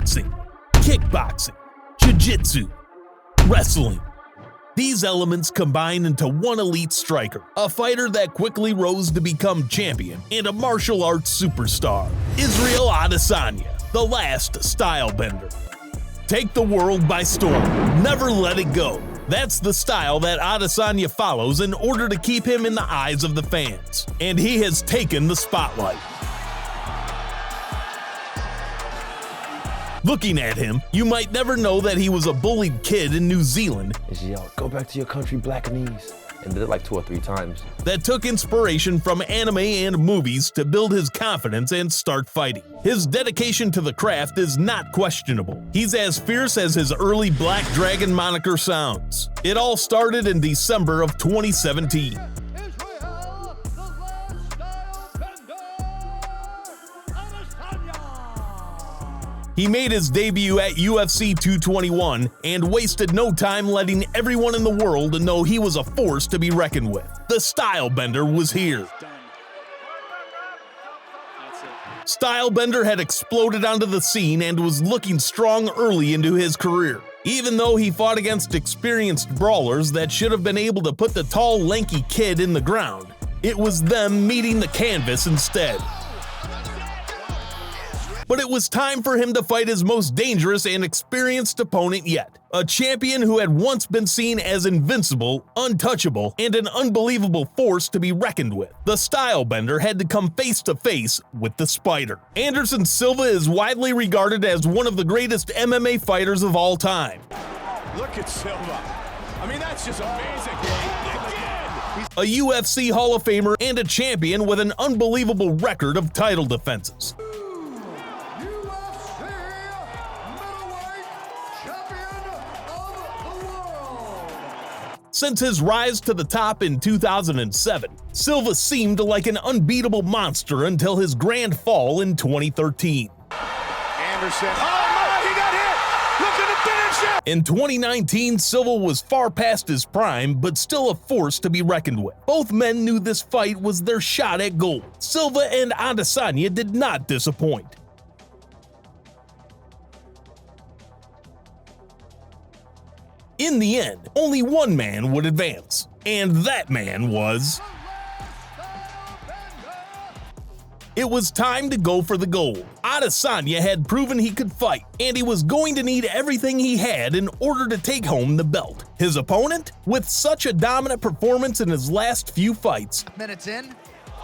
boxing, kickboxing, jiu-jitsu, wrestling. These elements combine into one elite striker, a fighter that quickly rose to become champion and a martial arts superstar. Israel Adesanya, the last style bender. Take the world by storm, never let it go. That's the style that Adesanya follows in order to keep him in the eyes of the fans, and he has taken the spotlight. Looking at him, you might never know that he was a bullied kid in New Zealand. And she yelled, "Go back to your country, Blackanese," and did it like 2 or 3 times. That took inspiration from anime and movies to build his confidence and start fighting. His dedication to the craft is not questionable. He's as fierce as his early Black Dragon moniker sounds. It all started in December of 2017. He made his debut at UFC 221 and wasted no time letting everyone in the world know he was a force to be reckoned with. The Stylebender was here. Stylebender had exploded onto the scene and was looking strong early into his career. Even though he fought against experienced brawlers that should have been able to put the tall, lanky kid in the ground, it was them meeting the canvas instead. But it was time for him to fight his most dangerous and experienced opponent yet, a champion who had once been seen as invincible, untouchable, and an unbelievable force to be reckoned with. The Stylebender had to come face to face with the Spider. Anderson Silva is widely regarded as one of the greatest MMA fighters of all time. Look at Silva. I mean, that's just amazing. A UFC Hall of Famer and a champion with an unbelievable record of title defenses. Since his rise to the top in 2007, Silva seemed like an unbeatable monster until his grand fall in 2013. Anderson, oh no, he got hit! Look at the finish! In 2019, Silva was far past his prime, but still a force to be reckoned with. Both men knew this fight was their shot at gold. Silva and Adesanya did not disappoint. In the end, only one man would advance, and that man was... It was time to go for the gold. Adesanya had proven he could fight, and he was going to need everything he had in order to take home the belt. His opponent, with such a dominant performance in his last few fights... Minutes in.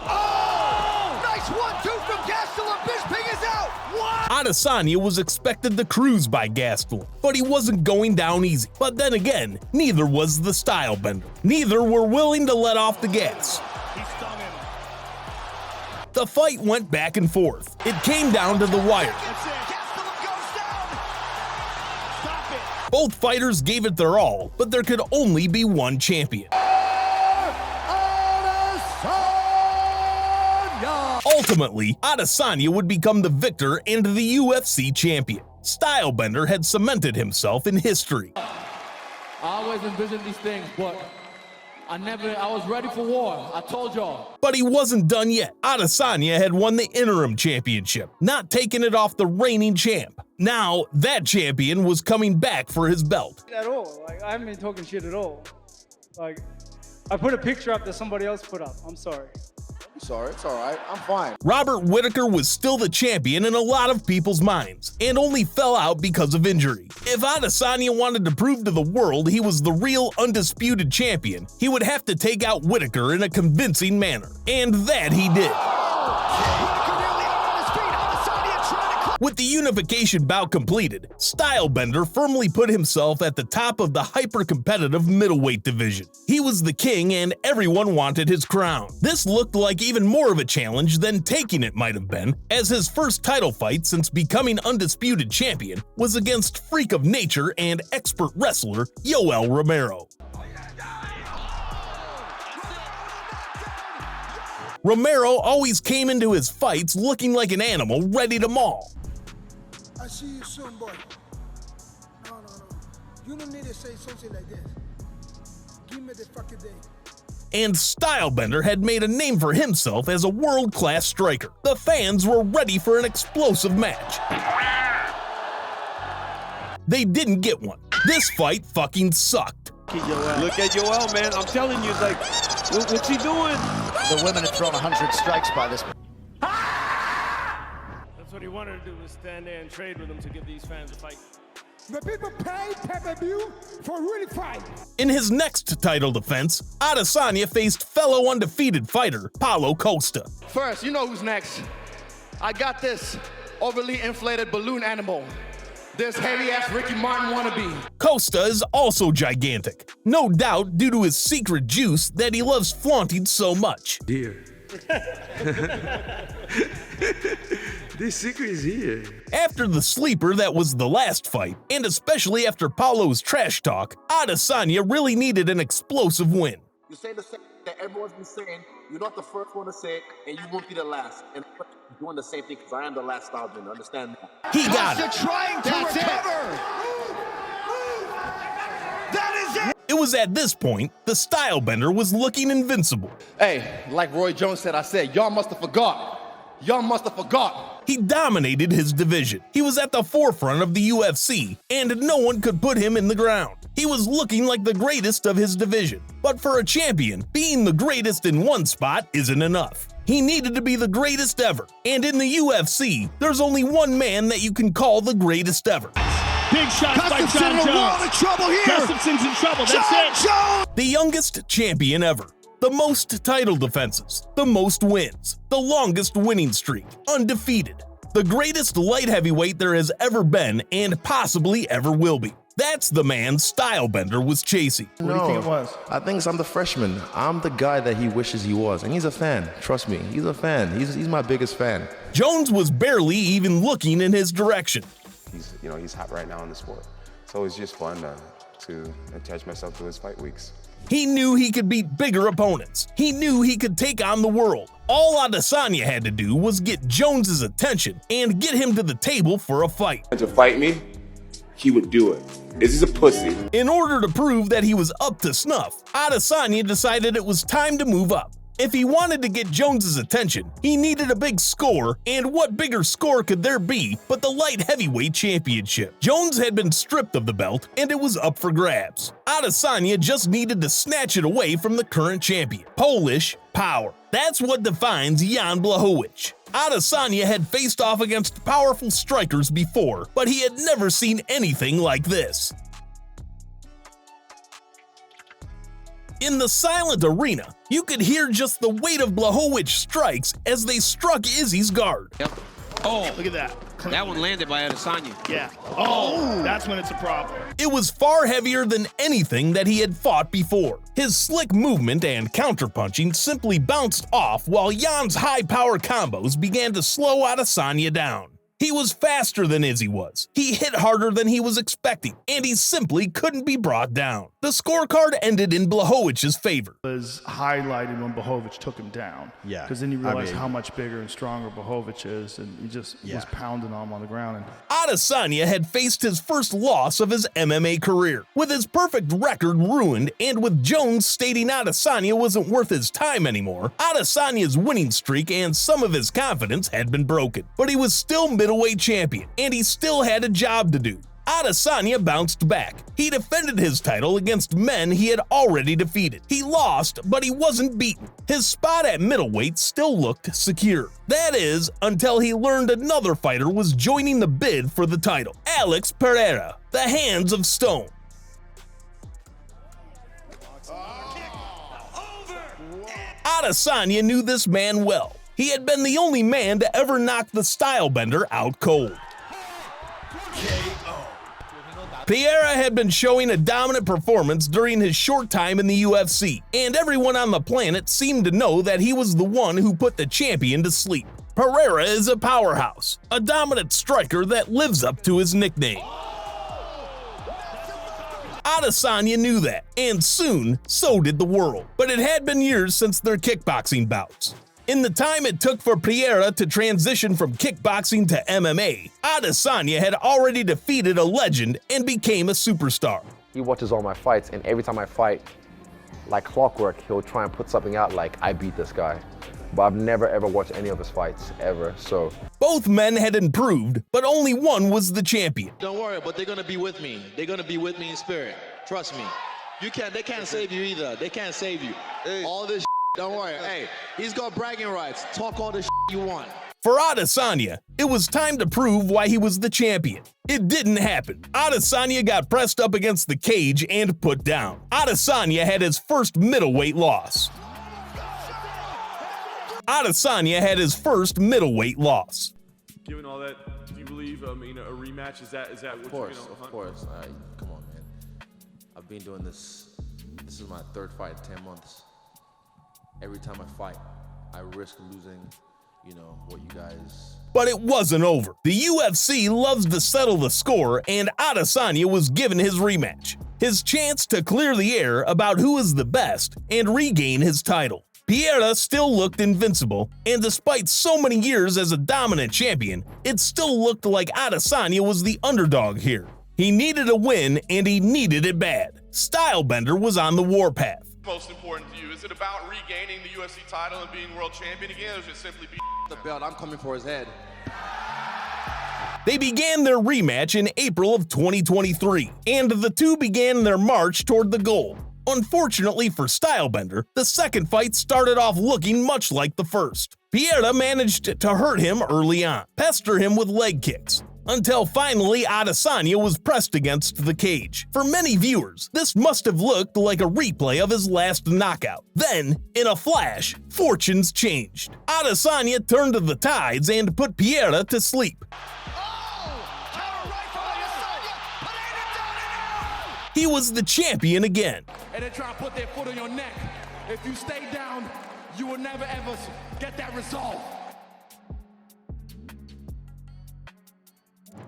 Oh! Nice 1-2 from Gastelum. Bisping is out. What? Adesanya was expected to cruise by Gastelum, but he wasn't going down easy. But then again, neither was the Stylebender. Neither were willing to let off the gas. He stung him. The fight went back and forth. It came down to the wire. That's it. Gastelum goes down. Stop it. Both fighters gave it their all, but there could only be one champion. Ultimately, Adesanya would become the victor and the UFC champion. Stylebender had cemented himself in history. I always envisioned these things, but I was ready for war. I told y'all. But he wasn't done yet. Adesanya had won the interim championship, not taking it off the reigning champ. Now, that champion was coming back for his belt. At all. Like, I haven't been talking shit at all. Like, I put a picture up that somebody else put up. I'm sorry. Sorry, it's all right. I'm fine. Robert Whittaker was still the champion in a lot of people's minds, and only fell out because of injury. If Adesanya wanted to prove to the world he was the real undisputed champion, he would have to take out Whittaker in a convincing manner. And that he did. With the unification bout completed, Stylebender firmly put himself at the top of the hyper-competitive middleweight division. He was the king and everyone wanted his crown. This looked like even more of a challenge than taking it might have been, as his first title fight since becoming undisputed champion was against freak of nature and expert wrestler Yoel Romero. Romero always came into his fights looking like an animal ready to maul. I see you soon, boy. No. You don't need to say something like this. Give me the fucking day. And Stylebender had made a name for himself as a world-class striker. The fans were ready for an explosive match. they didn't get one. This fight fucking sucked. Look at Yoel, man. I'm telling you, like, what's he doing? The women have thrown 100 strikes by this. That's what he wanted to do, was stand there and trade with them to give these fans a fight. The people pay pay-per-view for really fight. In his next title defense, Adesanya faced fellow undefeated fighter Paulo Costa. First, you know who's next. I got this overly inflated balloon animal. This heavy-ass Ricky Martin wannabe. Costa is also gigantic, no doubt due to his secret juice that he loves flaunting so much. Dear. This secret is here. After the sleeper that was the last fight, and especially after Paulo's trash talk, Adesanya really needed an explosive win. You say the same that everyone's been saying. You're not the first one to say it, and you won't be the last. And I'm doing the same thing because I am the last style gender. Understand that? He got it. Trying to recover. That is it. It was at this point the Stylebender was looking invincible. Hey, like Roy Jones said, I said, y'all must have forgot. Y'all must have forgot. He dominated his division. He was at the forefront of the UFC, and no one could put him in the ground. He was looking like the greatest of his division. But for a champion, being the greatest in one spot isn't enough. He needed to be the greatest ever. And in the UFC, there's only one man that you can call the greatest ever. Big shots by John Jones. In trouble here. Gustafson's in trouble, that's it. The youngest champion ever. The most title defenses, the most wins, the longest winning streak, undefeated. The greatest light heavyweight there has ever been and possibly ever will be. That's the man Stylebender was chasing. What do you think it was? I think I'm the freshman. I'm the guy that he wishes he was. And he's a fan. Trust me, he's a fan. He's my biggest fan. Jones was barely even looking in his direction. He's hot right now in the sport. So it's just fun to attach myself to his fight weeks. He knew he could beat bigger opponents. He knew he could take on the world. All Adesanya had to do was get Jones's attention and get him to the table for a fight. To fight me, he would do it. Is he a pussy? In order to prove that he was up to snuff, Adesanya decided it was time to move up. If he wanted to get Jones's attention, he needed a big score, and what bigger score could there be but the light heavyweight championship? Jones had been stripped of the belt, and it was up for grabs. Adesanya just needed to snatch it away from the current champion. Polish power. That's what defines Jan Blachowicz. Adesanya had faced off against powerful strikers before, but he had never seen anything like this. In the silent arena, you could hear just the weight of Blachowicz strikes as they struck Izzy's guard. Yep. Oh, look at that. That one landed by Adesanya. Yeah. Oh, that's when it's a problem. It was far heavier than anything that he had fought before. His slick movement and counterpunching simply bounced off while Jan's high-power combos began to slow Adesanya down. He was faster than Izzy was, he hit harder than he was expecting, and he simply couldn't be brought down. The scorecard ended in Blachowicz's favor. It was highlighted when Blachowicz took him down. Yeah. Because then you realize how much bigger and stronger Blachowicz is, and he just was pounding on him on the ground. And Adesanya had faced his first loss of his MMA career. With his perfect record ruined, and with Jones stating Adesanya wasn't worth his time anymore, Adesanya's winning streak and some of his confidence had been broken. But he was still middleweight champion, and he still had a job to do. Adesanya bounced back. He defended his title against men he had already defeated. He lost, but he wasn't beaten. His spot at middleweight still looked secure. That is, until he learned another fighter was joining the bid for the title, Alex Pereira, the Hands of Stone. Adesanya knew this man well. He had been the only man to ever knock the Stylebender out cold. Pereira had been showing a dominant performance during his short time in the UFC, and everyone on the planet seemed to know that he was the one who put the champion to sleep. Pereira is a powerhouse, a dominant striker that lives up to his nickname. Adesanya knew that, and soon, so did the world. But it had been years since their kickboxing bouts. In the time it took for Pereira to transition from kickboxing to MMA, Adesanya had already defeated a legend and became a superstar. He watches all my fights, and every time I fight, like clockwork, he'll try and put something out like, I beat this guy. but I've never ever watched any of his fights, ever, so. Both men had improved, but only one was the champion. Don't worry, but they're gonna be with me. They're gonna be with me in spirit. Trust me. They can't save you either. They can't save you. All this don't worry. Hey, he's got bragging rights. Talk all the you want. For Adesanya, it was time to prove why he was the champion. It didn't happen. Adesanya got pressed up against the cage and put down. Adesanya had his first middleweight loss. Adesanya had his first middleweight loss. Given all that, do you believe a rematch is that what you're gonna hunt? Of course. Come on, man. I've been doing this. This is my third fight in 10 months. Every time I fight, I risk losing, what you guys. But it wasn't over. The UFC loves to settle the score, and Adesanya was given his rematch. His chance to clear the air about who is the best and regain his title. Pereira still looked invincible, and despite so many years as a dominant champion, it still looked like Adesanya was the underdog here. He needed a win, and he needed it bad. Stylebender was on the warpath. Most important to you? Is it about regaining the UFC title and being world champion again, or is it simply be the belt? I'm coming for his head. They began their rematch in April of 2023, and the two began their march toward the goal. Unfortunately for Stylebender, the second fight started off looking much like the first. Pereira managed to hurt him early on, pester him with leg kicks, until finally Adesanya was pressed against the cage. For many viewers, this must have looked like a replay of his last knockout. Then, in a flash, fortunes changed. Adesanya turned the tides and put Pereira to sleep. He was the champion again. And they try to put their foot on your neck. If you stay down, you will never ever get that resolve.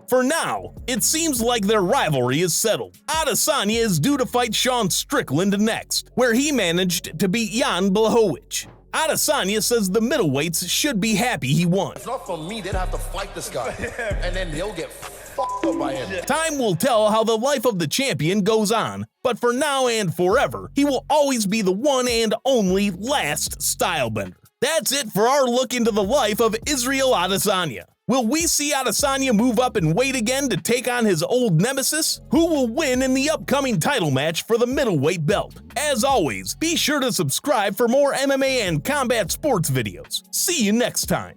For now, it seems like their rivalry is settled. Adesanya is due to fight Sean Strickland next, where he managed to beat Jan Blachowicz. Adesanya says the middleweights should be happy he won. It's not for me, they'd have to fight this guy, and then they'll get fucked up by him. Time will tell how the life of the champion goes on, but for now and forever, he will always be the one and only last Stylebender. That's it for our look into the life of Israel Adesanya. Will we see Adesanya move up in weight again to take on his old nemesis? Who will win in the upcoming title match for the middleweight belt? As always, be sure to subscribe for more MMA and combat sports videos. See you next time.